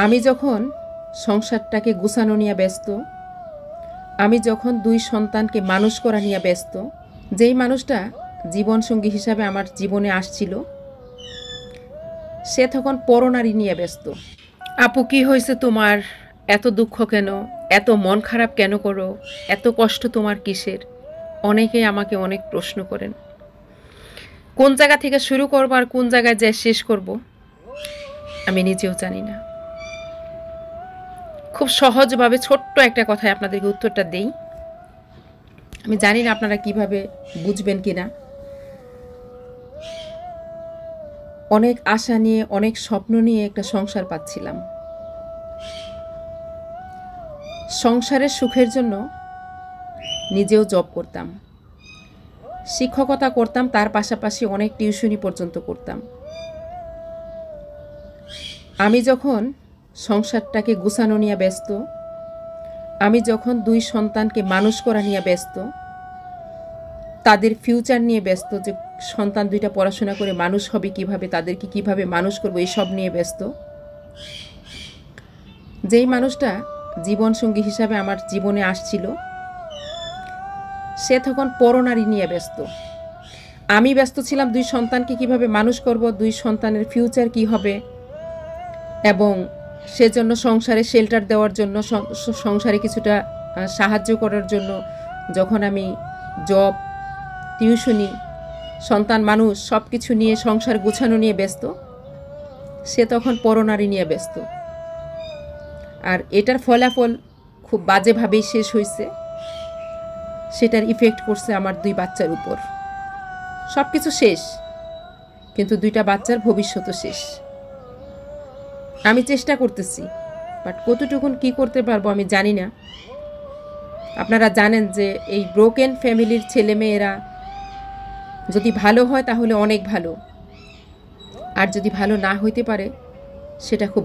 আমি যখন সংসারটাকে গুছানো নিয়ে ব্যস্ত, আমি যখন 2 সন্তানকে মানুষ করা নিয়ে ব্যস্ত, যেই মানুষটা জীবনসঙ্গী হিসাবে আমার জীবনে আসছিল সে তখন পরনারী নিয়ে ব্যস্ত। আপু, কি হয়েছে তোমার? এত দুঃখ কেন? এত মন খারাপ কেন করো? এত কষ্ট তোমার কিসের? অনেকেই আমাকে অনেক প্রশ্ন করেন। কোন জায়গা থেকে শুরু করব আর কোন জায়গায় যেয়ে শেষ করব আমি নিজেও জানি না। খুব সহজভাবে ছোট্ট একটা কথায় আপনাদেরকে উত্তরটা দেই। আমি জানি না আপনারা কিভাবে বুঝবেন কিনা। অনেক আশা নিয়ে, অনেক স্বপ্ন নিয়ে একটা সংসার পাচ্ছিলাম। সংসারের সুখের জন্য নিজেও জব করতাম, শিক্ষকতা করতাম, তার পাশাপাশি অনেক টিউশনি পর্যন্ত করতাম। আমি যখন সংসারটাকে গুছানো নিয়ে ব্যস্ত, আমি যখন 2 সন্তানকে মানুষ করা নিয়ে ব্যস্ত, তাদের ফিউচার নিয়ে ব্যস্ত, যে সন্তান 2টা পড়াশোনা করে মানুষ হবে কিভাবে, তাদেরকে কিভাবে মানুষ করবো, এইসব নিয়ে ব্যস্ত, যেই মানুষটা জীবনসঙ্গী হিসাবে আমার জীবনে আসছিল সে তখন পরনারী নিয়ে ব্যস্ত। আমি ব্যস্ত ছিলাম 2 সন্তানকে কিভাবে মানুষ করব, 2 সন্তানের ফিউচার কি হবে, এবং সেজন্য সংসারে শেল্টার দেওয়ার জন্য, সংসারে কিছুটা সাহায্য করার জন্য যখন আমি জব, টিউশনি, সন্তান মানুষ সব কিছু নিয়ে সংসার গুছানো নিয়ে ব্যস্ত, সে তখন পরনারী নিয়ে ব্যস্ত। আর এটার ফলাফল খুব বাজেভাবেই শেষ হয়েছে। সেটার ইফেক্ট করছে আমার 2 বাচ্চার উপর। সব কিছু শেষ, কিন্তু 2টা বাচ্চার ভবিষ্যৎও শেষ। আমি চেষ্টা করতেছি, বাট কতটুকুন কি করতে পারবো আমি জানি না। আপনারা জানেন যে এই ব্রোকেন ফ্যামিলির ছেলেমেয়েরা যদি ভালো হয় তাহলে অনেক ভালো, আর যদি ভালো না হইতে পারে সেটা খুব